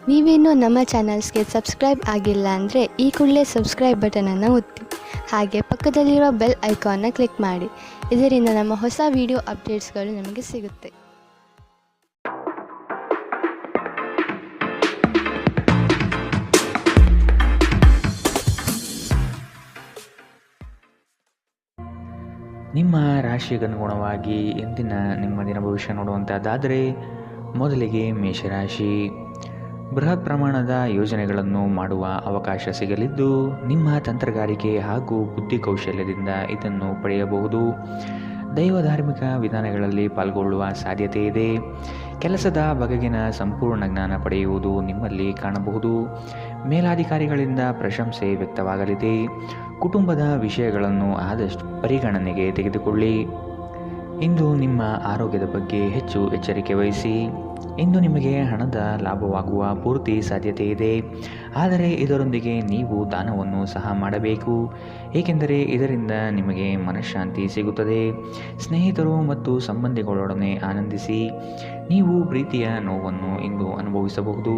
ನೀವೇನೂ ನಮ್ಮ ಚಾನಲ್ಸ್ಗೆ ಸಬ್ಸ್ಕ್ರೈಬ್ ಆಗಿಲ್ಲ ಅಂದರೆ ಈ ಕೂಡಲೇ ಸಬ್ಸ್ಕ್ರೈಬ್ ಬಟನನ್ನು ಒತ್ತಿ. ಹಾಗೆ ಪಕ್ಕದಲ್ಲಿರೋ ಬೆಲ್ ಐಕಾನ್ನ ಕ್ಲಿಕ್ ಮಾಡಿ. ಇದರಿಂದ ನಮ್ಮ ಹೊಸ ವಿಡಿಯೋ ಅಪ್ಡೇಟ್ಸ್ಗಳು ನಿಮಗೆ ಸಿಗುತ್ತೆ. ನಿಮ್ಮ ರಾಶಿಗನುಗುಣವಾಗಿ ಇಂದಿನ ನಿಮ್ಮ ದಿನ ಭವಿಷ್ಯ ನೋಡುವಂಥದ್ದಾದರೆ ಮೊದಲಿಗೆ ಮೇಷರಾಶಿ. ಬೃಹತ್ ಪ್ರಮಾಣದ ಯೋಜನೆಗಳನ್ನು ಮಾಡುವ ಅವಕಾಶ ಸಿಗಲಿದ್ದು ನಿಮ್ಮ ತಂತ್ರಗಾರಿಕೆ ಹಾಗೂ ಬುದ್ಧಿ ಕೌಶಲ್ಯದಿಂದ ಇದನ್ನು ಪಡೆಯಬಹುದು. ದೈವ ಧಾರ್ಮಿಕ ವಿಧಾನಗಳಲ್ಲಿ ಪಾಲ್ಗೊಳ್ಳುವ ಸಾಧ್ಯತೆ ಇದೆ. ಕೆಲಸದ ಬಗೆಗಿನ ಸಂಪೂರ್ಣ ಜ್ಞಾನ ಪಡೆಯುವುದು ನಿಮ್ಮಲ್ಲಿ ಕಾಣಬಹುದು. ಮೇಲಾಧಿಕಾರಿಗಳಿಂದ ಪ್ರಶಂಸೆ ವ್ಯಕ್ತವಾಗಲಿದೆ. ಕುಟುಂಬದ ವಿಷಯಗಳನ್ನು ಆದಷ್ಟು ಪರಿಗಣನೆಗೆ ತೆಗೆದುಕೊಳ್ಳಿ. ಇಂದು ನಿಮ್ಮ ಆರೋಗ್ಯದ ಬಗ್ಗೆ ಹೆಚ್ಚು ಎಚ್ಚರಿಕೆ ವಹಿಸಿ. ಇಂದು ನಿಮಗೆ ಹಣದ ಲಾಭವಾಗುವ ಪೂರ್ತಿ ಸಾಧ್ಯತೆ ಇದೆ. ಆದರೆ ಇದರೊಂದಿಗೆ ನೀವು ದಾನವನ್ನು ಸಹ ಮಾಡಬೇಕು, ಏಕೆಂದರೆ ಇದರಿಂದ ನಿಮಗೆ ಮನಃಶಾಂತಿ ಸಿಗುತ್ತದೆ. ಸ್ನೇಹಿತರು ಮತ್ತು ಸಂಬಂಧಿಗಳೊಡನೆ ಆನಂದಿಸಿ. ನೀವು ಪ್ರೀತಿಯ ನೋವನ್ನು ಇಂದು ಅನುಭವಿಸಬಹುದು.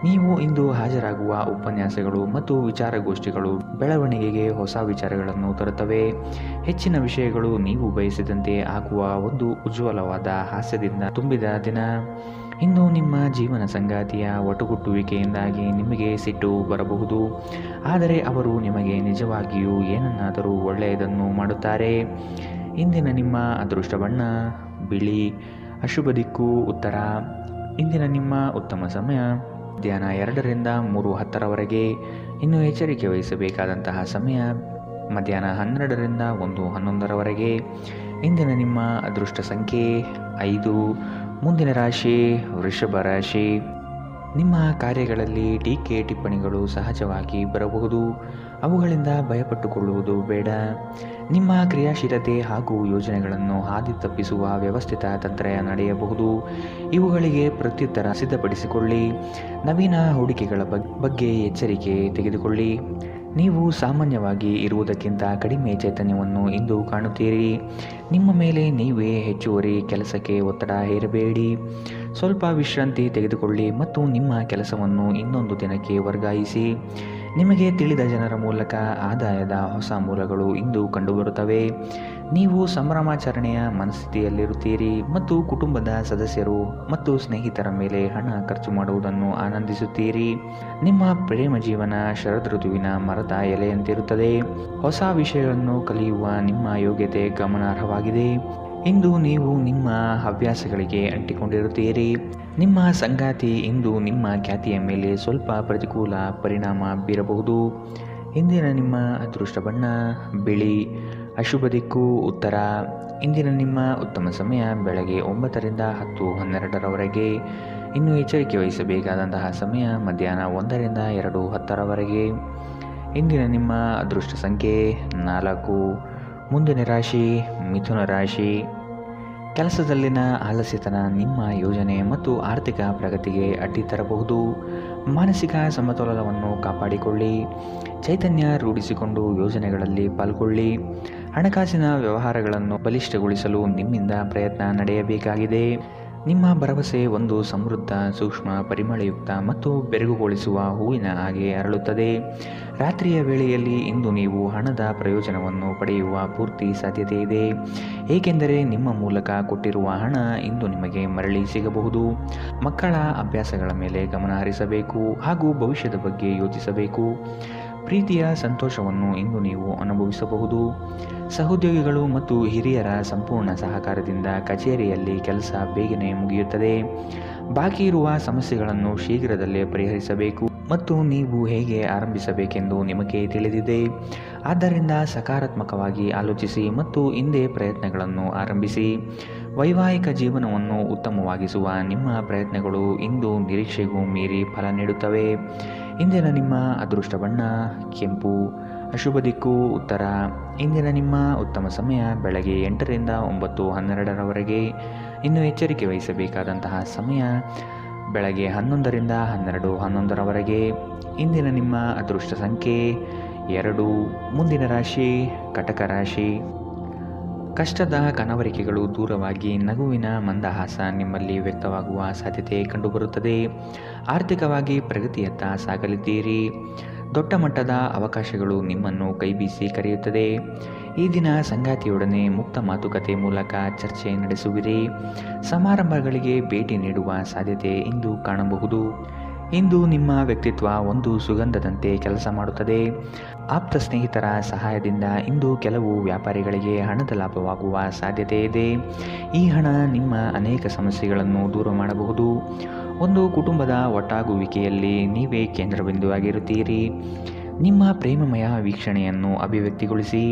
ನೀವು ಇಂದು ಹಾಜರಾಗುವ ಉಪನ್ಯಾಸಗಳು ಮತ್ತು ವಿಚಾರಗೋಷ್ಠಿಗಳು ಬೆಳವಣಿಗೆಗೆ ಹೊಸ ವಿಚಾರಗಳನ್ನು ತರುತ್ತವೆ. ಹೆಚ್ಚಿನ ವಿಷಯಗಳು ನೀವು ಬಯಸಿದಂತೆ ಆಗುವ ಒಂದು ಉಜ್ವಲವಾದ ಹಾಸ್ಯದಿಂದ ತುಂಬಿದ ದಿನ. ಇಂದು ನಿಮ್ಮ ಜೀವನ ಸಂಗಾತಿಯ ಒಟುಗುಟ್ಟುವಿಕೆಯಿಂದಾಗಿ ನಿಮಗೆ ಸಿಟ್ಟು ಬರಬಹುದು, ಆದರೆ ಅವರು ನಿಮಗೆ ನಿಜವಾಗಿಯೂ ಏನನ್ನಾದರೂ ಒಳ್ಳೆಯದನ್ನು ಮಾಡುತ್ತಾರೆ. ಇಂದಿನ ನಿಮ್ಮ ಅದೃಷ್ಟ ಬಣ್ಣ ಬಿಳಿ. ಅಶುಭ ದಿಕ್ಕು ಉತ್ತರ. ಇಂದಿನ ನಿಮ್ಮ ಉತ್ತಮ ಸಮಯ ಮಧ್ಯಾಹ್ನ 2ರಿಂದ 3:10ರವರೆಗೆ. ಇನ್ನು ಎಚ್ಚರಿಕೆ ವಹಿಸಬೇಕಾದಂತಹ ಸಮಯ ಮಧ್ಯಾಹ್ನ 12ರಿಂದ 1:11ರವರೆಗೆ. ಇಂದಿನ ನಿಮ್ಮ ಅದೃಷ್ಟ ಸಂಖ್ಯೆ 5. ಮುಂದಿನ ರಾಶಿ ವೃಷಭ ರಾಶಿ. ನಿಮ್ಮ ಕಾರ್ಯಗಳಲ್ಲಿ ಟೀಕೆ ಟಿಪ್ಪಣಿಗಳು ಸಹಜವಾಗಿ ಬರಬಹುದು. ಅವುಗಳಿಂದ ಭಯಪಟ್ಟುಕೊಳ್ಳುವುದು ಬೇಡ. ನಿಮ್ಮ ಕ್ರಿಯಾಶೀಲತೆ ಹಾಗೂ ಯೋಜನೆಗಳನ್ನು ಹಾದಿ ತಪ್ಪಿಸುವ ವ್ಯವಸ್ಥಿತ ತಂತ್ರ ನಡೆಯಬಹುದು. ಇವುಗಳಿಗೆ ಪ್ರತ್ಯುತ್ತರ ಸಿದ್ಧಪಡಿಸಿಕೊಳ್ಳಿ. ನವೀನ ಹೂಡಿಕೆಗಳ ಬಗ್ಗೆ ಎಚ್ಚರಿಕೆ ತೆಗೆದುಕೊಳ್ಳಿ. ನೀವು ಸಾಮಾನ್ಯವಾಗಿ ಇರುವುದಕ್ಕಿಂತ ಕಡಿಮೆ ಚೈತನ್ಯವನ್ನು ಇಂದು ಕಾಣುತ್ತೀರಿ. ನಿಮ್ಮ ಮೇಲೆ ನೀವೇ ಹೆಚ್ಚುವರಿ ಕೆಲಸಕ್ಕೆ ಒತ್ತಡ ಹೇರಬೇಡಿ. ಸ್ವಲ್ಪ ವಿಶ್ರಾಂತಿ ತೆಗೆದುಕೊಳ್ಳಿ ಮತ್ತು ನಿಮ್ಮ ಕೆಲಸವನ್ನು ಇನ್ನೊಂದು ದಿನಕ್ಕೆ ವರ್ಗಾಯಿಸಿ. ನಿಮಗೆ ತಿಳಿದ ಜನರ ಮೂಲಕ ಆದಾಯದ ಹೊಸ ಮೂಲಗಳು ಇಂದು ಕಂಡುಬರುತ್ತವೆ. ನೀವು ಸಂಭ್ರಮಾಚರಣೆಯ ಮನಸ್ಥಿತಿಯಲ್ಲಿರುತ್ತೀರಿ ಮತ್ತು ಕುಟುಂಬದ ಸದಸ್ಯರು ಮತ್ತು ಸ್ನೇಹಿತರ ಮೇಲೆ ಹಣ ಖರ್ಚು ಮಾಡುವುದನ್ನು ಆನಂದಿಸುತ್ತೀರಿ. ನಿಮ್ಮ ಪ್ರೇಮ ಜೀವನ ಶರದ್ ಋತುವಿನ ಮರದ ಎಲೆಯಂತಿರುತ್ತದೆ. ಹೊಸ ವಿಷಯಗಳನ್ನು ಕಲಿಯುವ ನಿಮ್ಮ ಯೋಗ್ಯತೆ ಗಮನಾರ್ಹವಾಗಿದೆ. ಇಂದು ನೀವು ನಿಮ್ಮ ಹವ್ಯಾಸಗಳಿಗೆ ಅಂಟಿಕೊಂಡಿರುತ್ತೀರಿ. ನಿಮ್ಮ ಸಂಗಾತಿ ಇಂದು ನಿಮ್ಮ ಖ್ಯಾತಿಯ ಮೇಲೆ ಸ್ವಲ್ಪ ಪ್ರತಿಕೂಲ ಪರಿಣಾಮ ಬೀರಬಹುದು. ಇಂದಿನ ನಿಮ್ಮ ಅದೃಷ್ಟ ಬಣ್ಣ ಬಿಳಿ. ಅಶುಭ ದಿಕ್ಕು ಉತ್ತರ. ಇಂದಿನ ನಿಮ್ಮ ಉತ್ತಮ ಸಮಯ ಬೆಳಗ್ಗೆ 9ರಿಂದ 10:12ರವರೆಗೆ. ಇನ್ನು ಎಚ್ಚರಿಕೆ ವಹಿಸಬೇಕಾದಂತಹ ಸಮಯ ಮಧ್ಯಾಹ್ನ 1ರಿಂದ 2:10ರವರೆಗೆ. ಇಂದಿನ ನಿಮ್ಮ ಅದೃಷ್ಟ ಸಂಖ್ಯೆ 4. ಮುಂದಿನ ರಾಶಿ ಮಿಥುನ ರಾಶಿ. ಕೆಲಸದಲ್ಲಿನ ಆಲಸ್ಯತನ ನಿಮ್ಮ ಯೋಜನೆ ಮತ್ತು ಆರ್ಥಿಕ ಪ್ರಗತಿಗೆ ಅಡ್ಡಿ ತರಬಹುದು. ಮಾನಸಿಕ ಸಮತೋಲನವನ್ನು ಕಾಪಾಡಿಕೊಳ್ಳಿ. ಚೈತನ್ಯ ರೂಢಿಸಿಕೊಂಡು ಯೋಜನೆಗಳಲ್ಲಿ ಪಾಲ್ಗೊಳ್ಳಿ. ಹಣಕಾಸಿನ ವ್ಯವಹಾರಗಳನ್ನು ಬಲಿಷ್ಠಗೊಳಿಸಲು ನಿಮ್ಮಿಂದ ಪ್ರಯತ್ನ ನಡೆಯಬೇಕಾಗಿದೆ. ನಿಮ್ಮ ಭರವಸೆ ಒಂದು ಸಮೃದ್ಧ ಸೂಕ್ಷ್ಮ ಪರಿಮಳಯುಕ್ತ ಮತ್ತು ಬೆರಗುಗೊಳಿಸುವ ಹೂವಿನ ಹಾಗೆ ಅರಳುತ್ತದೆ. ರಾತ್ರಿಯ ವೇಳೆಯಲ್ಲಿ ಇಂದು ನೀವು ಹಣದ ಪ್ರಯೋಜನವನ್ನು ಪಡೆಯುವ ಪೂರ್ತಿ ಸಾಧ್ಯತೆ ಇದೆ, ಏಕೆಂದರೆ ನಿಮ್ಮ ಮೂಲಕ ಕೊಟ್ಟಿರುವ ಹಣ ಇಂದು ನಿಮಗೆ ಮರಳಿ ಸಿಗಬಹುದು. ಮಕ್ಕಳ ಅಭ್ಯಾಸಗಳ ಮೇಲೆ ಗಮನ ಹರಿಸಬೇಕು ಹಾಗೂ ಭವಿಷ್ಯದ ಬಗ್ಗೆ ಯೋಚಿಸಬೇಕು. ಪ್ರೀತಿಯ ಸಂತೋಷವನ್ನು ಇಂದು ನೀವು ಅನುಭವಿಸಬಹುದು. ಸಹೋದ್ಯೋಗಿಗಳು ಮತ್ತು ಹಿರಿಯರ ಸಂಪೂರ್ಣ ಸಹಕಾರದಿಂದ ಕಚೇರಿಯಲ್ಲಿ ಕೆಲಸ ಬೇಗನೆ ಮುಗಿಯುತ್ತದೆ. ಬಾಕಿ ಇರುವ ಸಮಸ್ಯೆಗಳನ್ನು ಶೀಘ್ರದಲ್ಲೇ ಪರಿಹರಿಸಬೇಕು ಮತ್ತು ನೀವು ಹೇಗೆ ಆರಂಭಿಸಬೇಕೆಂದು ನಿಮಗೆ ತಿಳಿದಿದೆ. ಆದ್ದರಿಂದ ಸಕಾರಾತ್ಮಕವಾಗಿ ಆಲೋಚಿಸಿ ಮತ್ತು ಇಂದೇ ಪ್ರಯತ್ನಗಳನ್ನು ಆರಂಭಿಸಿ. ವೈವಾಹಿಕ ಜೀವನವನ್ನು ಉತ್ತಮವಾಗಿಸುವ ನಿಮ್ಮ ಪ್ರಯತ್ನಗಳು ಇಂದು ನಿರೀಕ್ಷೆಗೂ ಮೀರಿ ಫಲ ನೀಡುತ್ತವೆ. ಇಂದಿನ ನಿಮ್ಮ ಅದೃಷ್ಟ ಬಣ್ಣ ಕೆಂಪು. ಅಶುಭ ದಿಕ್ಕು ಉತ್ತರ. ಇಂದಿನ ನಿಮ್ಮ ಉತ್ತಮ ಸಮಯ ಬೆಳಗ್ಗೆ 8ರಿಂದ 9:12ರವರೆಗೆ. ಇನ್ನು ಎಚ್ಚರಿಕೆ ವಹಿಸಬೇಕಾದಂತಹ ಸಮಯ ಬೆಳಗ್ಗೆ 11ರಿಂದ 12:11ರವರೆಗೆ. ಇಂದಿನ ನಿಮ್ಮ ಅದೃಷ್ಟ ಸಂಖ್ಯೆ 2. ಮುಂದಿನ ರಾಶಿ ಕಟಕ ರಾಶಿ. ಕಷ್ಟದ ಕನವರಿಕೆಗಳು ದೂರವಾಗಿ ನಗುವಿನ ಮಂದಹಾಸ ನಿಮ್ಮಲ್ಲಿ ವ್ಯಕ್ತವಾಗುವ ಸಾಧ್ಯತೆ ಕಂಡುಬರುತ್ತದೆ. ಆರ್ಥಿಕವಾಗಿ ಪ್ರಗತಿಯತ್ತ ಸಾಗಲಿದ್ದೀರಿ. ದೊಡ್ಡ ಮಟ್ಟದ ಅವಕಾಶಗಳು ನಿಮ್ಮನ್ನು ಕೈಬೀಸಿ ಕರೆಯುತ್ತದೆ. ಈ ದಿನ ಸಂಗಾತಿಯೊಡನೆ ಮುಕ್ತ ಮಾತುಕತೆ ಮೂಲಕ ಚರ್ಚೆ ನಡೆಸುವಿರಿ. ಸಮಾರಂಭಗಳಿಗೆ ಭೇಟಿ ನೀಡುವ ಸಾಧ್ಯತೆ ಇಂದು ಕಾಣಬಹುದು. ಇಂದು ನಿಮ್ಮ ವ್ಯಕ್ತಿತ್ವ ಒಂದು ಸುಗಂಧದಂತೆ ಕೆಲಸ ಮಾಡುತ್ತದೆ. ಆಪ್ತ ಸ್ನೇಹಿತರ ಸಹಾಯದಿಂದ ಇಂದು ಕೆಲವು ವ್ಯಾಪಾರಿಗಳಿಗೆ ಹಣದ ಲಾಭವಾಗುವ ಸಾಧ್ಯತೆ ಇದೆ. ಈ ಹಣ ನಿಮ್ಮ ಅನೇಕ ಸಮಸ್ಯೆಗಳನ್ನು ದೂರ ಮಾಡಬಹುದು. ಒಂದು ಕುಟುಂಬದ ಒಟ್ಟಾಗುವಿಕೆಯಲ್ಲಿ ನೀವೇ ಕೇಂದ್ರಬಿಂದುವಾಗಿರುತ್ತೀರಿ. ನಿಮ್ಮ ಪ್ರೇಮಮಯ ವೀಕ್ಷಣೆಯನ್ನು ಅಭಿವ್ಯಕ್ತಿಗೊಳಿಸಿ.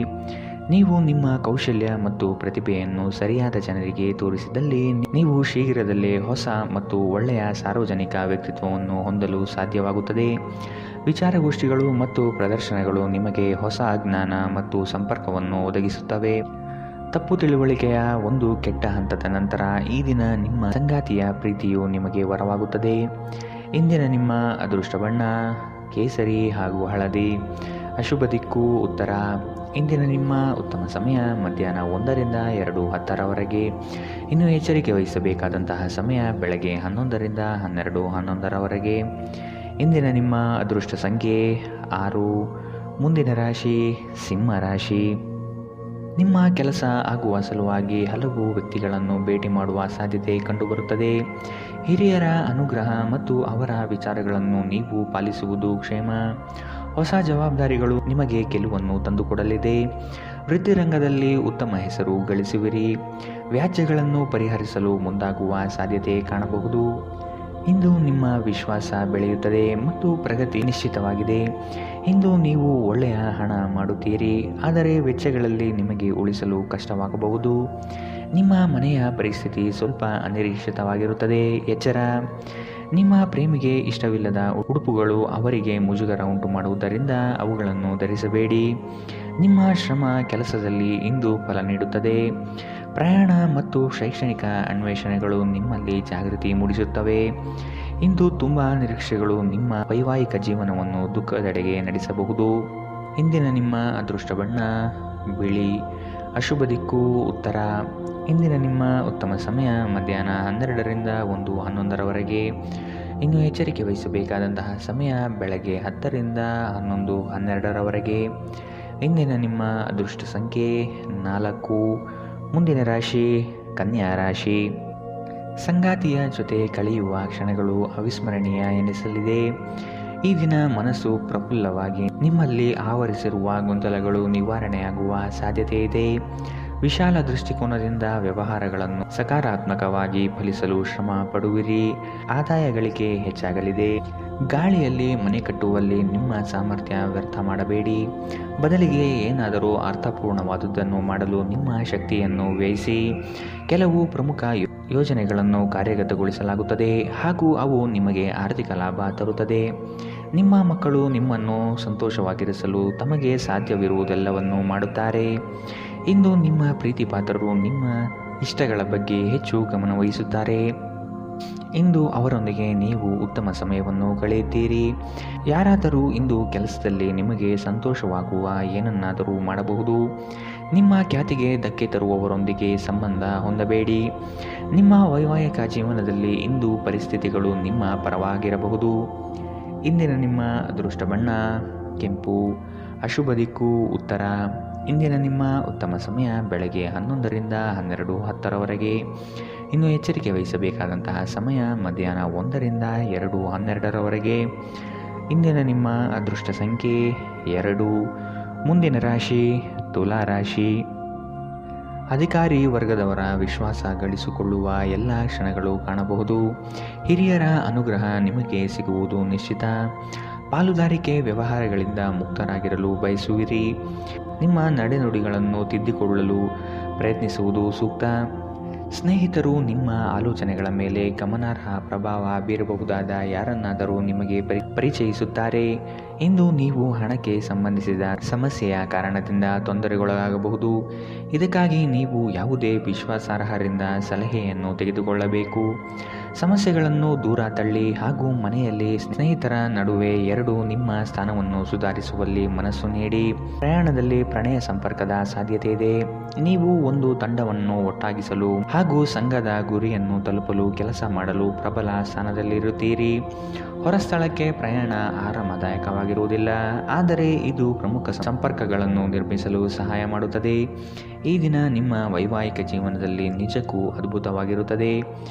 ನೀವು ನಿಮ್ಮ ಕೌಶಲ್ಯ ಮತ್ತು ಪ್ರತಿಭೆಯನ್ನು ಸರಿಯಾದ ಜನರಿಗೆ ತೋರಿಸಿದಲ್ಲಿ ನೀವು ಶೀಘ್ರದಲ್ಲೇ ಹೊಸ ಮತ್ತು ಒಳ್ಳೆಯ ಸಾರ್ವಜನಿಕ ವ್ಯಕ್ತಿತ್ವವನ್ನು ಹೊಂದಲು ಸಾಧ್ಯವಾಗುತ್ತದೆ. ವಿಚಾರಗೋಷ್ಠಿಗಳು ಮತ್ತು ಪ್ರದರ್ಶನಗಳು ನಿಮಗೆ ಹೊಸ ಜ್ಞಾನ ಮತ್ತು ಸಂಪರ್ಕವನ್ನು ಒದಗಿಸುತ್ತವೆ. ತಪ್ಪು ತಿಳುವಳಿಕೆಯ ಒಂದು ಕೆಟ್ಟ ಹಂತದ ನಂತರ ಈ ದಿನ ನಿಮ್ಮ ಸಂಗಾತಿಯ ಪ್ರೀತಿಯು ನಿಮಗೆ ವರವಾಗುತ್ತದೆ. ಇಂದಿನ ನಿಮ್ಮ ಅದೃಷ್ಟ ಬಣ್ಣ ಕೇಸರಿ ಹಾಗೂ ಹಳದಿ. ಅಶುಭ ದಿಕ್ಕು ಉತ್ತರ. ಇಂದಿನ ನಿಮ್ಮ ಉತ್ತಮ ಸಮಯ ಮಧ್ಯಾಹ್ನ 1ರಿಂದ 2:10ರವರೆಗೆ. ಇನ್ನು ಎಚ್ಚರಿಕೆ ವಹಿಸಬೇಕಾದಂತಹ ಸಮಯ ಬೆಳಗ್ಗೆ 11ರಿಂದ 12:11ರವರೆಗೆ. ಇಂದಿನ ನಿಮ್ಮ ಅದೃಷ್ಟ ಸಂಖ್ಯೆ 6. ಮುಂದಿನ ರಾಶಿ ಸಿಂಹ ರಾಶಿ. ನಿಮ್ಮ ಕೆಲಸ ಆಗುವ ಸಲುವಾಗಿ ಹಲವು ವ್ಯಕ್ತಿಗಳನ್ನು ಭೇಟಿ ಮಾಡುವ ಸಾಧ್ಯತೆ ಕಂಡುಬರುತ್ತದೆ. ಹಿರಿಯರ ಅನುಗ್ರಹ ಮತ್ತು ಅವರ ವಿಚಾರಗಳನ್ನು ನೀವು ಪಾಲಿಸುವುದು ಕ್ಷೇಮ. ಹೊಸ ಜವಾಬ್ದಾರಿಗಳು ನಿಮಗೆ ಗೆಲುವನ್ನು ತಂದುಕೊಡಲಿದೆ. ವೃತ್ತಿರಂಗದಲ್ಲಿ ಉತ್ತಮ ಹೆಸರು ಗಳಿಸುವಿರಿ. ವ್ಯಾಜ್ಯಗಳನ್ನು ಪರಿಹರಿಸಲು ಮುಂದಾಗುವ ಸಾಧ್ಯತೆ ಕಾಣಬಹುದು. ಇಂದು ನಿಮ್ಮ ವಿಶ್ವಾಸ ಬೆಳೆಯುತ್ತದೆ ಮತ್ತು ಪ್ರಗತಿ ನಿಶ್ಚಿತವಾಗಿದೆ. ಇಂದು ನೀವು ಒಳ್ಳೆಯ ಹಣ ಮಾಡುತ್ತೀರಿ, ಆದರೆ ವೆಚ್ಚಗಳಲ್ಲಿ ನಿಮಗೆ ಉಳಿಸಲು ಕಷ್ಟವಾಗಬಹುದು. ನಿಮ್ಮ ಮನೆಯ ಪರಿಸ್ಥಿತಿ ಸ್ವಲ್ಪ ಅನಿರೀಕ್ಷಿತವಾಗಿರುತ್ತದೆ. ಎಚ್ಚರ. ನಿಮ್ಮ ಪ್ರೇಮಿಗೆ ಇಷ್ಟವಿಲ್ಲದ ಉಡುಪುಗಳು ಅವರಿಗೆ ಮುಜುಗರ ಉಂಟು ಮಾಡುವುದರಿಂದ ಅವುಗಳನ್ನು ಧರಿಸಬೇಡಿ. ನಿಮ್ಮ ಶ್ರಮ ಕೆಲಸದಲ್ಲಿ ಇಂದು ಫಲ ನೀಡುತ್ತದೆ. ಪ್ರಯಾಣ ಮತ್ತು ಶೈಕ್ಷಣಿಕ ಅನ್ವೇಷಣೆಗಳು ನಿಮ್ಮಲ್ಲಿ ಜಾಗೃತಿ ಮೂಡಿಸುತ್ತವೆ. ಇಂದು ತುಂಬ ನಿರೀಕ್ಷೆಗಳು ನಿಮ್ಮ ವೈವಾಹಿಕ ಜೀವನವನ್ನು ದುಃಖದೆಡೆಗೆ ನಡೆಸಬಹುದು. ಇಂದಿನ ನಿಮ್ಮ ಅದೃಷ್ಟ ಬಣ್ಣ ಬಿಳಿ. ಅಶುಭ ದಿಕ್ಕು ಉತ್ತರ. ಇಂದಿನ ನಿಮ್ಮ ಉತ್ತಮ ಸಮಯ ಮಧ್ಯಾಹ್ನ 12ರಿಂದ 1:11ರವರೆಗೆ. ಇನ್ನು ಎಚ್ಚರಿಕೆ ವಹಿಸಬೇಕಾದಂತಹ ಸಮಯ ಬೆಳಗ್ಗೆ 10ರಿಂದ 11:12ರವರೆಗೆ. ಇಂದಿನ ನಿಮ್ಮ ಅದೃಷ್ಟ ಸಂಖ್ಯೆ 4. ಮುಂದಿನ ರಾಶಿ ಕನ್ಯಾ ರಾಶಿ. ಸಂಗಾತಿಯ ಜೊತೆ ಕಳೆಯುವ ಕ್ಷಣಗಳು ಅವಿಸ್ಮರಣೀಯ ಎನಿಸಲಿದೆ. ಈ ದಿನ ಮನಸ್ಸು ಪ್ರಫುಲ್ಲವಾಗಿ ನಿಮ್ಮಲ್ಲಿ ಆವರಿಸಿರುವ ಗೊಂದಲಗಳು ನಿವಾರಣೆಯಾಗುವ ಸಾಧ್ಯತೆ ಇದೆ. ವಿಶಾಲ ದೃಷ್ಟಿಕೋನದಿಂದ ವ್ಯವಹಾರಗಳನ್ನು ಸಕಾರಾತ್ಮಕವಾಗಿ ಫಲಿಸಲು ಶ್ರಮ ಪಡುವಿರಿ. ಆದಾಯ ಗಳಿಕೆ ಹೆಚ್ಚಾಗಲಿದೆ. ಗಾಳಿಯಲ್ಲಿ ಮನೆ ಕಟ್ಟುವಲ್ಲಿ ನಿಮ್ಮ ಸಾಮರ್ಥ್ಯ ವ್ಯರ್ಥ ಮಾಡಬೇಡಿ. ಬದಲಿಗೆ ಏನಾದರೂ ಅರ್ಥಪೂರ್ಣವಾದುದನ್ನು ಮಾಡಲು ನಿಮ್ಮ ಶಕ್ತಿಯನ್ನು ವ್ಯಯಿಸಿ. ಕೆಲವು ಪ್ರಮುಖ ಯೋಜನೆಗಳನ್ನು ಕಾರ್ಯಗತಗೊಳಿಸಲಾಗುತ್ತದೆ ಹಾಗೂ ಅವು ನಿಮಗೆ ಆರ್ಥಿಕ ಲಾಭ ತರುತ್ತದೆ. ನಿಮ್ಮ ಮಕ್ಕಳು ನಿಮ್ಮನ್ನು ಸಂತೋಷವಾಗಿರಿಸಲು ತಮಗೆ ಸಾಧ್ಯವಿರುವುದೆಲ್ಲವನ್ನು ಮಾಡುತ್ತಾರೆ. ಇಂದು ನಿಮ್ಮ ಪ್ರೀತಿ ಪಾತ್ರರು ನಿಮ್ಮ ಇಷ್ಟಗಳ ಬಗ್ಗೆ ಹೆಚ್ಚು ಗಮನವಹಿಸುತ್ತಾರೆ. ಇಂದು ಅವರೊಂದಿಗೆ ನೀವು ಉತ್ತಮ ಸಮಯವನ್ನು ಕಳೆಯುತ್ತೀರಿ. ಯಾರಾದರೂ ಇಂದು ಕೆಲಸದಲ್ಲಿ ನಿಮಗೆ ಸಂತೋಷವಾಗುವ ಏನನ್ನಾದರೂ ಮಾಡಬಹುದು. ನಿಮ್ಮ ಖ್ಯಾತಿಗೆ ಧಕ್ಕೆ ತರುವವರೊಂದಿಗೆ ಸಂಬಂಧ ಹೊಂದಬೇಡಿ. ನಿಮ್ಮ ವೈವಾಹಿಕ ಜೀವನದಲ್ಲಿ ಇಂದು ಪರಿಸ್ಥಿತಿಗಳು ನಿಮ್ಮ ಪರವಾಗಿರಬಹುದು. ಇಂದಿನ ನಿಮ್ಮ ಅದೃಷ್ಟ ಬಣ್ಣ ಕೆಂಪು. ಅಶುಭ ದಿಕ್ಕು ಉತ್ತರ. ಇಂದಿನ ನಿಮ್ಮ ಉತ್ತಮ ಸಮಯ ಬೆಳಗ್ಗೆ 11ರಿಂದ 12:10ರವರೆಗೆ. ಇನ್ನು ಎಚ್ಚರಿಕೆ ವಹಿಸಬೇಕಾದಂತಹ ಸಮಯ ಮಧ್ಯಾಹ್ನ 1ರಿಂದ 2:12ರವರೆಗೆ. ಇಂದಿನ ನಿಮ್ಮ ಅದೃಷ್ಟ ಸಂಖ್ಯೆ 2. ಮುಂದಿನ ರಾಶಿ ತುಲಾ ರಾಶಿ. ಅಧಿಕಾರಿ ವರ್ಗದವರ ವಿಶ್ವಾಸ ಗಳಿಸಿಕೊಳ್ಳುವ ಎಲ್ಲ ಕ್ಷಣಗಳು ಕಾಣಬಹುದು. ಹಿರಿಯರ ಅನುಗ್ರಹ ನಿಮಗೆ ಸಿಗುವುದು ನಿಶ್ಚಿತ. ಪಾಲುದಾರಿಕೆ ವ್ಯವಹಾರಗಳಿಂದ ಮುಕ್ತರಾಗಿರಲು ಬಯಸುವಿರಿ. ನಿಮ್ಮ ನಡೆನುಡಿಗಳನ್ನು ತಿದ್ದಿಕೊಳ್ಳಲು ಪ್ರಯತ್ನಿಸುವುದು ಸೂಕ್ತ. ಸ್ನೇಹಿತರು ನಿಮ್ಮ ಆಲೋಚನೆಗಳ ಮೇಲೆ ಗಮನಾರ್ಹ ಪ್ರಭಾವ ಬೀರಬಹುದಾದ ಯಾರನ್ನಾದರೂ ನಿಮಗೆ ಪರಿಚಯಿಸುತ್ತಾರೆ. ಇಂದು ನೀವು ಹಣಕ್ಕೆ ಸಂಬಂಧಿಸಿದ ಸಮಸ್ಯೆಯ ಕಾರಣದಿಂದ ತೊಂದರೆಗೊಳಗಾಗಬಹುದು. ಇದಕ್ಕಾಗಿ ನೀವು ಯಾವುದೇ ವಿಶ್ವಾಸಾರ್ಹರಿಂದ ಸಲಹೆಯನ್ನು ತೆಗೆದುಕೊಳ್ಳಬೇಕು. ಸಮಸ್ಯೆಗಳನ್ನು ದೂರ ತಳ್ಳಿ ಹಾಗೂ ಮನೆಯಲ್ಲಿ ಸ್ನೇಹಿತರ ನಡುವೆ ನಿಮ್ಮ ಸ್ಥಾನವನ್ನು ಸುಧಾರಿಸುವಲ್ಲಿ ಮನಸ್ಸು ನೀಡಿ. ಪ್ರಯಾಣದಲ್ಲಿ ಪ್ರಣಯ ಸಂಪರ್ಕದ ಸಾಧ್ಯತೆ ಇದೆ. ನೀವು ಒಂದು ತಂಡವನ್ನು ಒಟ್ಟಾಗಿಸಲು ಹಾಗೂ ಸಂಘದ ಗುರಿಯನ್ನು ತಲುಪಲು ಕೆಲಸ ಮಾಡಲು ಪ್ರಬಲ ಸ್ಥಾನದಲ್ಲಿರುತ್ತೀರಿ. ಹೊರಸ್ಥಳಕ್ಕೆ ಪ್ರಯಾಣ ಆರಾಮದಾಯಕವಾಗಿರುವುದಿಲ್ಲ, ಆದರೆ ಇದು ಪ್ರಮುಖ ಸಂಪರ್ಕಗಳನ್ನು ನಿರ್ಮಿಸಲು ಸಹಾಯ ಮಾಡುತ್ತದೆ. ಈ ದಿನ ನಿಮ್ಮ ವೈವಾಹಿಕ ಜೀವನದಲ್ಲಿ ನಿಜಕ್ಕೂ ಅದ್ಭುತವಾಗಿರುತ್ತದೆ.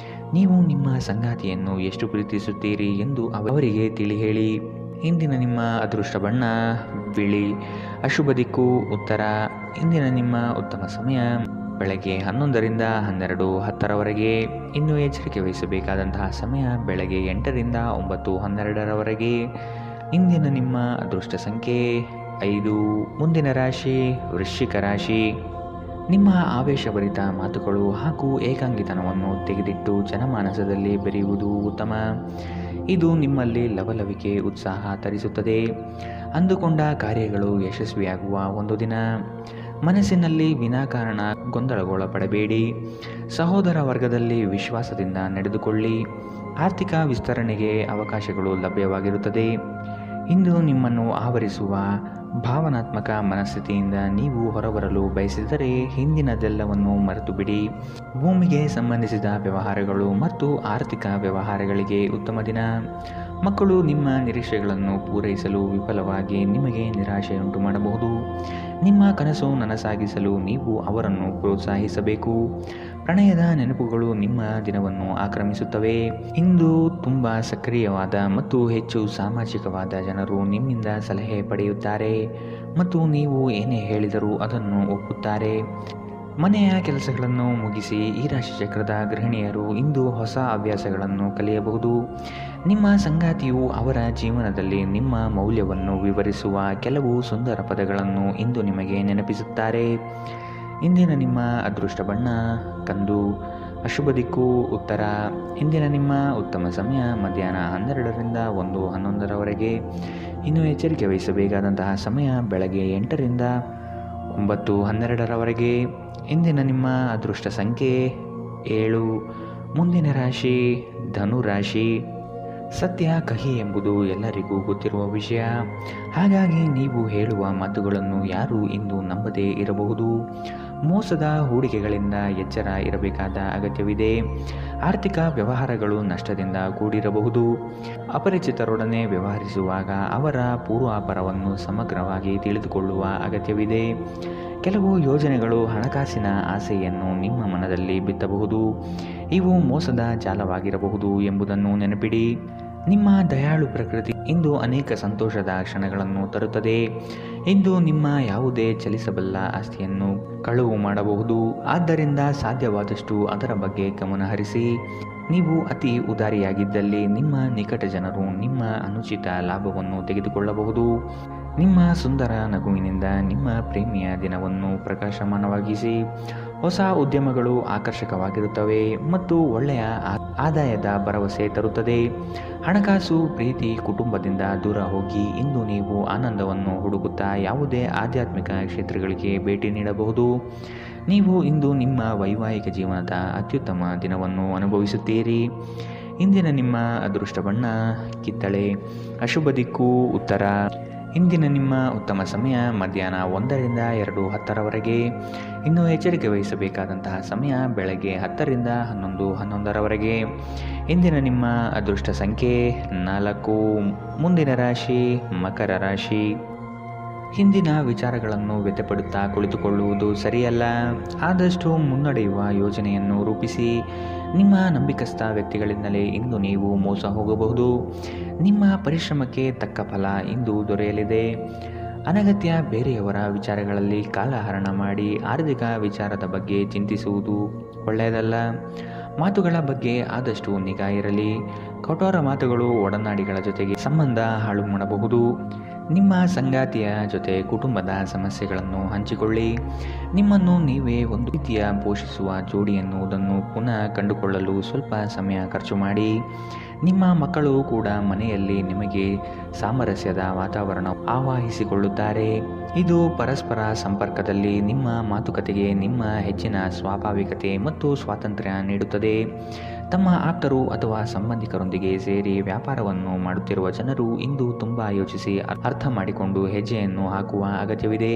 ನೀವು ನಿಮ್ಮ ಸಂಗಾತಿಯನ್ನು ಎಷ್ಟು ಪ್ರೀತಿಸುತ್ತೀರಿ ಎಂದು ಅವರಿಗೆ ತಿಳಿ ಹೇಳಿ. ಇಂದಿನ ನಿಮ್ಮ ಅದೃಷ್ಟ ಬಣ್ಣ ಬಿಳಿ. ಅಶುಭ ದಿಕ್ಕು ಉತ್ತರ. ಇಂದಿನ ನಿಮ್ಮ ಉತ್ತಮ ಸಮಯ ಬೆಳಗ್ಗೆ 11ರಿಂದ 12:10ರವರೆಗೆ. ಇನ್ನು ಎಚ್ಚರಿಕೆ ವಹಿಸಬೇಕಾದಂತಹ ಸಮಯ ಬೆಳಗ್ಗೆ 8ರಿಂದ 9:12ರವರೆಗೆ. ಇಂದಿನ ನಿಮ್ಮ ಅದೃಷ್ಟ ಸಂಖ್ಯೆ 5. ಮುಂದಿನ ರಾಶಿ ವೃಶ್ಚಿಕ ರಾಶಿ. ನಿಮ್ಮ ಆವೇಶಭರಿತ ಮಾತುಗಳು ಹಾಗೂ ಏಕಾಂಗಿತನವನ್ನು ತೆಗೆದಿಟ್ಟು ಜನಮಾನಸದಲ್ಲಿ ಬೆರೆಯುವುದು ಉತ್ತಮ. ಇದು ನಿಮ್ಮಲ್ಲಿ ಲವಲವಿಕೆ ಉತ್ಸಾಹ ತರಿಸುತ್ತದೆ. ಅಂದುಕೊಂಡ ಕಾರ್ಯಗಳು ಯಶಸ್ವಿಯಾಗುವ ಒಂದು ದಿನ. ಮನಸ್ಸಿನಲ್ಲಿ ವಿನಾಕಾರಣ ಗೊಂದಲಗೊಳಪಡಬೇಡಿ. ಸಹೋದರ ವರ್ಗದಲ್ಲಿ ವಿಶ್ವಾಸದಿಂದ ನಡೆದುಕೊಳ್ಳಿ. ಆರ್ಥಿಕ ವಿಸ್ತರಣೆಗೆ ಅವಕಾಶಗಳು ಲಭ್ಯವಾಗಿರುತ್ತದೆ. ಇಂದು ನಿಮ್ಮನ್ನು ಆವರಿಸುವ ಭಾವನಾತ್ಮಕ ಮನಸ್ಥಿತಿಯಿಂದ ನೀವು ಹೊರಬರಲು ಬಯಸಿದರೆ ಹಿಂದಿನದೆಲ್ಲವನ್ನು ಮರೆತು ಬಿಡಿ. ಭೂಮಿಗೆ ಸಂಬಂಧಿಸಿದ ವ್ಯವಹಾರಗಳು ಮತ್ತು ಆರ್ಥಿಕ ವ್ಯವಹಾರಗಳಿಗೆ ಉತ್ತಮ ದಿನ. ಮಕ್ಕಳು ನಿಮ್ಮ ನಿರೀಕ್ಷೆಗಳನ್ನು ಪೂರೈಸಲು ವಿಫಲವಾಗಿ ನಿಮಗೆ ನಿರಾಶೆಯುಂಟು ಮಾಡಬಹುದು. ನಿಮ್ಮ ಕನಸು ನನಸಾಗಿಸಲು ನೀವು ಅವರನ್ನು ಪ್ರೋತ್ಸಾಹಿಸಬೇಕು. ಪ್ರಣಯದ ನೆನಪುಗಳು ನಿಮ್ಮ ದಿನವನ್ನು ಆಕ್ರಮಿಸುತ್ತವೆ. ಇಂದು ತುಂಬ ಸಕ್ರಿಯವಾದ ಮತ್ತು ಹೆಚ್ಚು ಸಾಮಾಜಿಕವಾದ ಜನರು ನಿಮ್ಮಿಂದ ಸಲಹೆ ಪಡೆಯುತ್ತಾರೆ ಮತ್ತು ನೀವು ಏನೇ ಹೇಳಿದರೂ ಅದನ್ನು ಒಪ್ಪುತ್ತಾರೆ. ಮನೆಯ ಕೆಲಸಗಳನ್ನು ಮುಗಿಸಿ ಈ ರಾಶಿಚಕ್ರದ ಗೃಹಿಣಿಯರು ಇಂದು ಹೊಸ ಹವ್ಯಾಸಗಳನ್ನು ಕಲಿಯಬಹುದು. ನಿಮ್ಮ ಸಂಗಾತಿಯು ಅವರ ಜೀವನದಲ್ಲಿ ನಿಮ್ಮ ಮೌಲ್ಯವನ್ನು ವಿವರಿಸುವ ಕೆಲವು ಸುಂದರ ಪದಗಳನ್ನು ಇಂದು ನಿಮಗೆ ನೆನಪಿಸುತ್ತಾರೆ. ಇಂದಿನ ನಿಮ್ಮ ಅದೃಷ್ಟ ಬಣ್ಣ ಕಂದು. ಅಶುಭ ದಿಕ್ಕು ಉತ್ತರ. ಇಂದಿನ ನಿಮ್ಮ ಉತ್ತಮ ಸಮಯ ಮಧ್ಯಾಹ್ನ 12ರಿಂದ 1:11ರವರೆಗೆ. ಇನ್ನು ಎಚ್ಚರಿಕೆ ವಹಿಸಬೇಕಾದಂತಹ ಸಮಯ ಬೆಳಗ್ಗೆ 8ರಿಂದ 9:12ರವರೆಗೆ. ಇಂದಿನ ನಿಮ್ಮ ಅದೃಷ್ಟ ಸಂಖ್ಯೆ 7. ಮುಂದಿನ ರಾಶಿ ಧನು ರಾಶಿ. ಸತ್ಯ ಕಹಿ ಎಂಬುದು ಎಲ್ಲರಿಗೂ ಗೊತ್ತಿರುವ ವಿಷಯ. ಹಾಗಾಗಿ ನೀವು ಹೇಳುವ ಮಾತುಗಳನ್ನು ಯಾರೂ ಇಂದು ನಂಬದೇ ಇರಬಹುದು. ಮೋಸದ ಹೂಡಿಕೆಗಳಿಂದ ಎಚ್ಚರ ಇರಬೇಕಾದ ಅಗತ್ಯವಿದೆ. ಆರ್ಥಿಕ ವ್ಯವಹಾರಗಳು ನಷ್ಟದಿಂದ ಕೂಡಿರಬಹುದು. ಅಪರಿಚಿತರೊಡನೆ ವ್ಯವಹರಿಸುವಾಗ ಅವರ ಪೂರ್ವಾಪರವನ್ನು ಸಮಗ್ರವಾಗಿ ತಿಳಿದುಕೊಳ್ಳುವ ಅಗತ್ಯವಿದೆ. ಕೆಲವು ಯೋಜನೆಗಳು ಹಣಕಾಸಿನ ಆಸೆಯನ್ನು ನಿಮ್ಮ ಮನದಲ್ಲಿ ಬಿತ್ತಬಹುದು. ಇವು ಮೋಸದ ಜಾಲವಾಗಿರಬಹುದು ಎಂಬುದನ್ನು ನೆನಪಿಡಿ. ನಿಮ್ಮ ದಯಾಳು ಪ್ರಕೃತಿ ಇಂದು ಅನೇಕ ಸಂತೋಷದ ಕ್ಷಣಗಳನ್ನು ತರುತ್ತದೆ. ಇಂದು ನಿಮ್ಮ ಯಾವುದೇ ಚಲಿಸಬಲ್ಲ ಆಸ್ತಿಯನ್ನು ಕಳುವು ಮಾಡಬಹುದು. ಆದ್ದರಿಂದ ಸಾಧ್ಯವಾದಷ್ಟು ಅದರ ಬಗ್ಗೆ ಗಮನ ಹರಿಸಿ. ನೀವು ಅತಿ ಉದಾರಿಯಾಗಿದ್ದಲ್ಲಿ ನಿಮ್ಮ ನಿಕಟ ಜನರು ನಿಮ್ಮ ಅನುಚಿತ ಲಾಭವನ್ನು ತೆಗೆದುಕೊಳ್ಳಬಹುದು. ನಿಮ್ಮ ಸುಂದರ ನಗುವಿನಿಂದ ನಿಮ್ಮ ಪ್ರೇಮಿಯ ದಿನವನ್ನು ಪ್ರಕಾಶಮಾನವಾಗಿಸಿ. ಹೊಸ ಉದ್ಯಮಗಳು ಆಕರ್ಷಕವಾಗಿರುತ್ತವೆ ಮತ್ತು ಒಳ್ಳೆಯ ಆದಾಯದ ಭರವಸೆ ತರುತ್ತದೆ. ಹಣಕಾಸು, ಪ್ರೀತಿ, ಕುಟುಂಬದಿಂದ ದೂರ ಹೋಗಿ ಇಂದು ನೀವು ಆನಂದವನ್ನು ಹುಡುಕುತ್ತಾ ಯಾವುದೇ ಆಧ್ಯಾತ್ಮಿಕ ಕ್ಷೇತ್ರಗಳಿಗೆ ಭೇಟಿ ನೀಡಬಹುದು. ನೀವು ಇಂದು ನಿಮ್ಮ ವೈವಾಹಿಕ ಜೀವನದ ಅತ್ಯುತ್ತಮ ದಿನವನ್ನು ಅನುಭವಿಸುತ್ತೀರಿ. ಇಂದಿನ ನಿಮ್ಮ ಅದೃಷ್ಟ ಬಣ್ಣ ಕಿತ್ತಳೆ. ಅಶುಭ ದಿಕ್ಕು ಉತ್ತರ. ಇಂದಿನ ನಿಮ್ಮ ಉತ್ತಮ ಸಮಯ ಮಧ್ಯಾಹ್ನ 1ರಿಂದ 2:10ರವರೆಗೆ. ಇನ್ನು ಎಚ್ಚರಿಕೆ ವಹಿಸಬೇಕಾದಂತಹ ಸಮಯ ಬೆಳಗ್ಗೆ 10ರಿಂದ 11:11ರವರೆಗೆ. ಇಂದಿನ ನಿಮ್ಮ ಅದೃಷ್ಟ ಸಂಖ್ಯೆ 4. ಮುಂದಿನ ರಾಶಿ ಮಕರ ರಾಶಿ. ಹಿಂದಿನ ವಿಚಾರಗಳನ್ನು ವ್ಯಥೆಪಡುತ್ತಾ ಕುಳಿತುಕೊಳ್ಳುವುದು ಸರಿಯಲ್ಲ. ಆದಷ್ಟು ಮುನ್ನಡೆಯುವ ಯೋಜನೆಯನ್ನು ರೂಪಿಸಿ. ನಿಮ್ಮ ನಂಬಿಕಸ್ಥ ವ್ಯಕ್ತಿಗಳಿಂದಲೇ ಇಂದು ನೀವು ಮೋಸ ಹೋಗಬಹುದು. ನಿಮ್ಮ ಪರಿಶ್ರಮಕ್ಕೆ ತಕ್ಕ ಫಲ ಇಂದು ದೊರೆಯಲಿದೆ. ಅನಗತ್ಯ ಬೇರೆಯವರ ವಿಚಾರಗಳಲ್ಲಿ ಕಾಲಹರಣ ಮಾಡಿ ಆರ್ಥಿಕ ವಿಚಾರದ ಬಗ್ಗೆ ಚಿಂತಿಸುವುದು ಒಳ್ಳೆಯದಲ್ಲ. ಮಾತುಗಳ ಬಗ್ಗೆ ಆದಷ್ಟು ನಿಗಾ ಇರಲಿ. ಕಠೋರ ಮಾತುಗಳು ಒಡನಾಡಿಗಳ ಜೊತೆಗೆ ಸಂಬಂಧ ಹಾಳು ಮಾಡಬಹುದು. ನಿಮ್ಮ ಸಂಗಾತಿಯ ಜೊತೆ ಕುಟುಂಬದ ಸಮಸ್ಯೆಗಳನ್ನು ಹಂಚಿಕೊಳ್ಳಿ. ನಿಮ್ಮನ್ನು ನೀವೇ ಒಂದು ರೀತಿಯ ಪೋಷಿಸುವ ಜೋಡಿ ಎನ್ನುವುದನ್ನು ಪುನಃ ಕಂಡುಕೊಳ್ಳಲು ಸ್ವಲ್ಪ ಸಮಯ ಖರ್ಚು ಮಾಡಿ. ನಿಮ್ಮ ಮಕ್ಕಳು ಕೂಡ ಮನೆಯಲ್ಲಿ ನಿಮಗೆ ಸಾಮರಸ್ಯದ ವಾತಾವರಣ ಆವಾಹಿಸಿಕೊಳ್ಳುತ್ತಾರೆ. ಇದು ಪರಸ್ಪರ ಸಂಪರ್ಕದಲ್ಲಿ ನಿಮ್ಮ ಮಾತುಕತೆಗೆ ನಿಮ್ಮ ಹೆಚ್ಚಿನ ಸ್ವಾಭಾವಿಕತೆ ಮತ್ತು ಸ್ವಾತಂತ್ರ್ಯ ನೀಡುತ್ತದೆ. ತಮ್ಮ ಆಪ್ತರು ಅಥವಾ ಸಂಬಂಧಿಕರೊಂದಿಗೆ ಸೇರಿ ವ್ಯಾಪಾರವನ್ನು ಮಾಡುತ್ತಿರುವ ಜನರು ಇಂದು ತುಂಬ ಯೋಚಿಸಿ ಅರ್ಥ ಮಾಡಿಕೊಂಡು ಹೆಜ್ಜೆಯನ್ನು ಹಾಕುವ ಅಗತ್ಯವಿದೆ.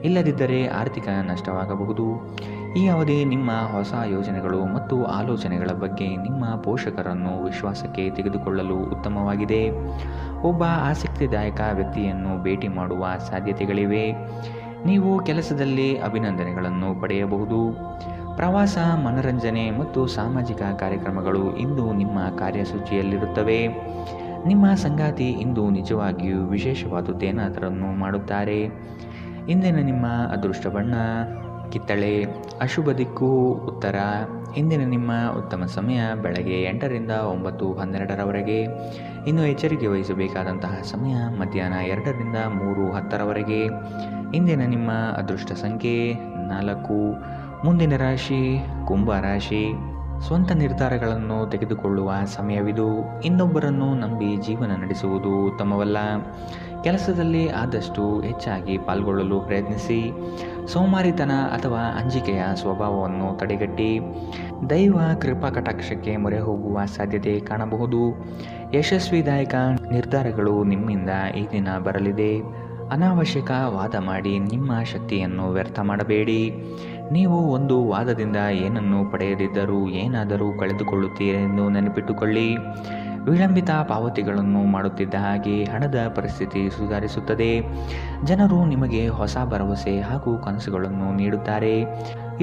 ಇಲ್ಲದಿದ್ದರೆ ಆರ್ಥಿಕ ನಷ್ಟವಾಗಬಹುದು. ಈ ಅವಧಿ ನಿಮ್ಮ ಹೊಸ ಯೋಜನೆಗಳು ಮತ್ತು ಆಲೋಚನೆಗಳ ಬಗ್ಗೆ ನಿಮ್ಮ ಪೋಷಕರನ್ನು ವಿಶ್ವಾಸಕ್ಕೆ ತೆಗೆದುಕೊಳ್ಳಲು ಉತ್ತಮವಾಗಿದೆ. ಒಬ್ಬ ಆಸಕ್ತಿದಾಯಕ ವ್ಯಕ್ತಿಯನ್ನು ಭೇಟಿ ಮಾಡುವ ಸಾಧ್ಯತೆಗಳಿವೆ. ನೀವು ಕೆಲಸದಲ್ಲಿ ಅಭಿನಂದನೆಗಳನ್ನು ಪಡೆಯಬಹುದು. ಪ್ರವಾಸ, ಮನರಂಜನೆ ಮತ್ತು ಸಾಮಾಜಿಕ ಕಾರ್ಯಕ್ರಮಗಳು ಇಂದು ನಿಮ್ಮ ಕಾರ್ಯಸೂಚಿಯಲ್ಲಿರುತ್ತವೆ. ನಿಮ್ಮ ಸಂಗಾತಿ ಇಂದು ನಿಜವಾಗಿಯೂ ವಿಶೇಷವಾದುದೇನಾದರನ್ನು ಮಾಡುತ್ತಾರೆ. ಇಂದಿನ ನಿಮ್ಮ ಅದೃಷ್ಟ ಬಣ್ಣ ಕಿತ್ತಳೆ. ಅಶುಭ ದಿಕ್ಕು ಉತ್ತರ. ಇಂದಿನ ನಿಮ್ಮ ಉತ್ತಮ ಸಮಯ ಬೆಳಗ್ಗೆ 8ರಿಂದ 9:12ರವರೆಗೆ. ಇನ್ನು ಎಚ್ಚರಿಕೆ ವಹಿಸಬೇಕಾದಂತಹ ಸಮಯ ಮಧ್ಯಾಹ್ನ 2ರಿಂದ 3:10ರವರೆಗೆ. ಇಂದಿನ ನಿಮ್ಮ ಅದೃಷ್ಟ ಸಂಖ್ಯೆ 4. ಮುಂದಿನ ರಾಶಿ ಕುಂಭ ರಾಶಿ. ಸ್ವಂತ ನಿರ್ಧಾರಗಳನ್ನು ತೆಗೆದುಕೊಳ್ಳುವ ಸಮಯವಿದು. ಇನ್ನೊಬ್ಬರನ್ನು ನಂಬಿ ಜೀವನ ನಡೆಸುವುದು ಉತ್ತಮವಲ್ಲ. ಕೆಲಸದಲ್ಲಿ ಆದಷ್ಟು ಹೆಚ್ಚಾಗಿ ಪಾಲ್ಗೊಳ್ಳಲು ಪ್ರಯತ್ನಿಸಿ. ಸೋಮಾರಿತನ ಅಥವಾ ಅಂಜಿಕೆಯ ಸ್ವಭಾವವನ್ನು ತಡೆಗಟ್ಟಿ. ದೈವ ಕೃಪಾ ಕಟಾಕ್ಷಕ್ಕೆ ಮೊರೆ ಹೋಗುವ ಸಾಧ್ಯತೆ ಕಾಣಬಹುದು. ಯಶಸ್ವಿದಾಯಕ ನಿರ್ಧಾರಗಳು ನಿಮ್ಮಿಂದ ಈ ದಿನ ಬರಲಿದೆ. ಅನಾವಶ್ಯಕ ವಾದ ಮಾಡಿ ನಿಮ್ಮ ಶಕ್ತಿಯನ್ನು ವ್ಯರ್ಥ ಮಾಡಬೇಡಿ. ನೀವು ಒಂದು ವಾದದಿಂದ ಏನನ್ನು ಪಡೆಯದಿದ್ದರೂ ಏನಾದರೂ ಕಳೆದುಕೊಳ್ಳುತ್ತೀರೆಂದು ನೆನಪಿಟ್ಟುಕೊಳ್ಳಿ. ವಿಳಂಬಿತ ಪಾವತಿಗಳನ್ನು ಮಾಡುತ್ತಿದ್ದ ಹಾಗೆ ಹಣದ ಪರಿಸ್ಥಿತಿ ಸುಧಾರಿಸುತ್ತದೆ. ಜನರು ನಿಮಗೆ ಹೊಸ ಭರವಸೆ ಹಾಗೂ ಕನಸುಗಳನ್ನು ನೀಡುತ್ತಾರೆ.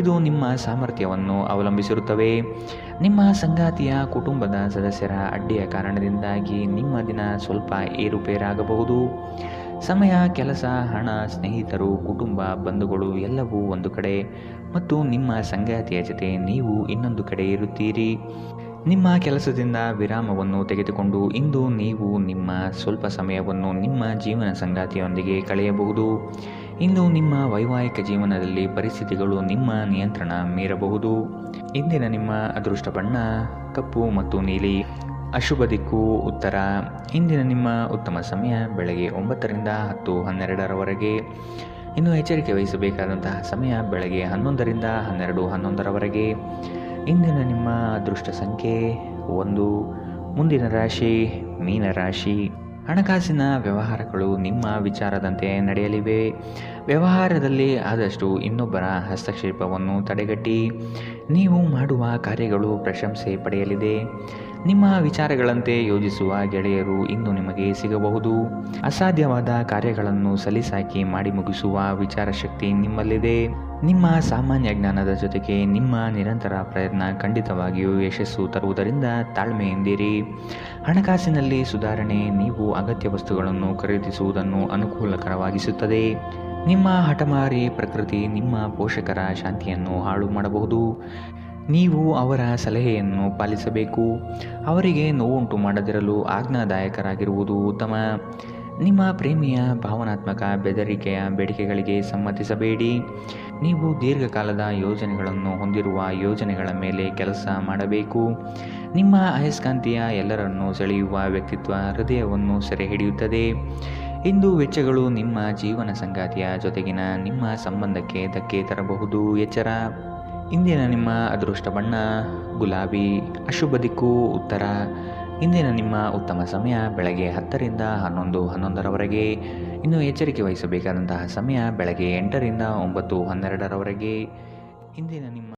ಇದು ನಿಮ್ಮ ಸಾಮರ್ಥ್ಯವನ್ನು ಅವಲಂಬಿಸಿರುತ್ತವೆ. ನಿಮ್ಮ ಸಂಗಾತಿಯ ಕುಟುಂಬದ ಸದಸ್ಯರ ಅಡ್ಡಿಯ ಕಾರಣದಿಂದಾಗಿ ನಿಮ್ಮ ದಿನ ಸ್ವಲ್ಪ ಏರುಪೇರಾಗಬಹುದು. ಸಮಯ, ಕೆಲಸ, ಹಣ, ಸ್ನೇಹಿತರು, ಕುಟುಂಬ, ಬಂಧುಗಳು ಎಲ್ಲವೂ ಒಂದು ಕಡೆ ಮತ್ತು ನಿಮ್ಮ ಸಂಗಾತಿಯ ಜೊತೆ ನೀವು ಇನ್ನೊಂದು ಕಡೆ ಇರುತ್ತೀರಿ. ನಿಮ್ಮ ಕೆಲಸದಿಂದ ವಿರಾಮವನ್ನು ತೆಗೆದುಕೊಂಡು ಇಂದು ನೀವು ನಿಮ್ಮ ಸ್ವಲ್ಪ ಸಮಯವನ್ನು ನಿಮ್ಮ ಜೀವನ ಸಂಗಾತಿಯೊಂದಿಗೆ ಕಳೆಯಬಹುದು. ಇಂದು ನಿಮ್ಮ ವೈವಾಹಿಕ ಜೀವನದಲ್ಲಿ ಪರಿಸ್ಥಿತಿಗಳು ನಿಮ್ಮ ನಿಯಂತ್ರಣ ಮೀರಬಹುದು. ಇಂದಿನ ನಿಮ್ಮ ಅದೃಷ್ಟ ಬಣ್ಣ ಕಪ್ಪು ಮತ್ತು ನೀಲಿ. ಅಶುಭ ದಿಕ್ಕು ಉತ್ತರ. ಇಂದಿನ ನಿಮ್ಮ ಉತ್ತಮ ಸಮಯ ಬೆಳಗ್ಗೆ 9ರಿಂದ 10:12ರವರೆಗೆ. ಇನ್ನು ಎಚ್ಚರಿಕೆ ವಹಿಸಬೇಕಾದಂತಹ ಸಮಯ ಬೆಳಗ್ಗೆ 11ರಿಂದ 12:11ರವರೆಗೆ. ಇಂದಿನ ನಿಮ್ಮ ಅದೃಷ್ಟ ಸಂಖ್ಯೆ 1. ಮುಂದಿನ ರಾಶಿ ಮೀನರಾಶಿ. ಹಣಕಾಸಿನ ವ್ಯವಹಾರಗಳು ನಿಮ್ಮ ವಿಚಾರದಂತೆ ನಡೆಯಲಿವೆ. ವ್ಯವಹಾರದಲ್ಲಿ ಆದಷ್ಟು ಇನ್ನೊಬ್ಬರ ಹಸ್ತಕ್ಷೇಪವನ್ನು ತಡೆಗಟ್ಟಿ. ನೀವು ಮಾಡುವ ಕಾರ್ಯಗಳು ಪ್ರಶಂಸೆ ಪಡೆಯಲಿದೆ. ನಿಮ್ಮ ವಿಚಾರಗಳಂತೆ ಯೋಜಿಸುವ ಗೆಳೆಯರು ಇಂದು ನಿಮಗೆ ಸಿಗಬಹುದು. ಅಸಾಧ್ಯವಾದ ಕಾರ್ಯಗಳನ್ನು ಸಲೀಸಾಗಿ ಮಾಡಿ ಮುಗಿಸುವ ವಿಚಾರಶಕ್ತಿ ನಿಮ್ಮಲ್ಲಿದೆ. ನಿಮ್ಮ ಸಾಮಾನ್ಯ ಜ್ಞಾನದ ಜೊತೆಗೆ ನಿಮ್ಮ ನಿರಂತರ ಪ್ರಯತ್ನ ಖಂಡಿತವಾಗಿಯೂ ಯಶಸ್ಸು ತರುವುದರಿಂದ ತಾಳ್ಮೆಯಿಂದಿರಿ. ಹಣಕಾಸಿನಲ್ಲಿ ಸುಧಾರಣೆ ನೀವು ಅಗತ್ಯ ವಸ್ತುಗಳನ್ನು ಖರೀದಿಸುವುದನ್ನು ಅನುಕೂಲಕರವಾಗಿಸುತ್ತದೆ. ನಿಮ್ಮ ಹಠಮಾರಿ ಪ್ರಕೃತಿ ನಿಮ್ಮ ಪೋಷಕರ ಶಾಂತಿಯನ್ನು ಹಾಳು ಮಾಡಬಹುದು. ನೀವು ಅವರ ಸಲಹೆಯನ್ನು ಪಾಲಿಸಬೇಕು. ಅವರಿಗೆ ನೋವುಂಟು ಮಾಡದಿರಲು ಆಜ್ಞಾದಾಯಕರಾಗಿರುವುದು ಉತ್ತಮ. ನಿಮ್ಮ ಪ್ರೇಮಿಯ ಭಾವನಾತ್ಮಕ ಬೆದರಿಕೆಯ ಬೇಡಿಕೆಗಳಿಗೆ ಸಮ್ಮತಿಸಬೇಡಿ. ನೀವು ದೀರ್ಘಕಾಲದ ಯೋಜನೆಗಳನ್ನು ಹೊಂದಿರುವ ಯೋಜನೆಗಳ ಮೇಲೆ ಕೆಲಸ ಮಾಡಬೇಕು. ನಿಮ್ಮ ಅಯಸ್ಕಾಂತೀಯ ಎಲ್ಲರನ್ನೂ ಸೆಳೆಯುವ ವ್ಯಕ್ತಿತ್ವ ಹೃದಯವನ್ನು ಸೆರೆ ಹಿಡಿಯುತ್ತದೆ. ಇಂದು ವೆಚ್ಚಗಳು ನಿಮ್ಮ ಜೀವನ ಸಂಗಾತಿಯ ಜೊತೆಗಿನ ನಿಮ್ಮ ಸಂಬಂಧಕ್ಕೆ ಧಕ್ಕೆ ತರಬಹುದು. ಎಚ್ಚರ. ಇಂದಿನ ನಿಮ್ಮ ಅದೃಷ್ಟ ಬಣ್ಣ ಗುಲಾಬಿ. ಅಶುಭ ದಿಕ್ಕು ಉತ್ತರ. ಇಂದಿನ ನಿಮ್ಮ ಉತ್ತಮ ಸಮಯ ಬೆಳಗ್ಗೆ 10ರಿಂದ 11:11ರವರೆಗೆ. ಇನ್ನು ಎಚ್ಚರಿಕೆ ವಹಿಸಬೇಕಾದಂತಹ ಸಮಯ ಬೆಳಗ್ಗೆ 8ರಿಂದ 9:12ರವರೆಗೆ. ಇಂದಿನ ನಿಮ್ಮ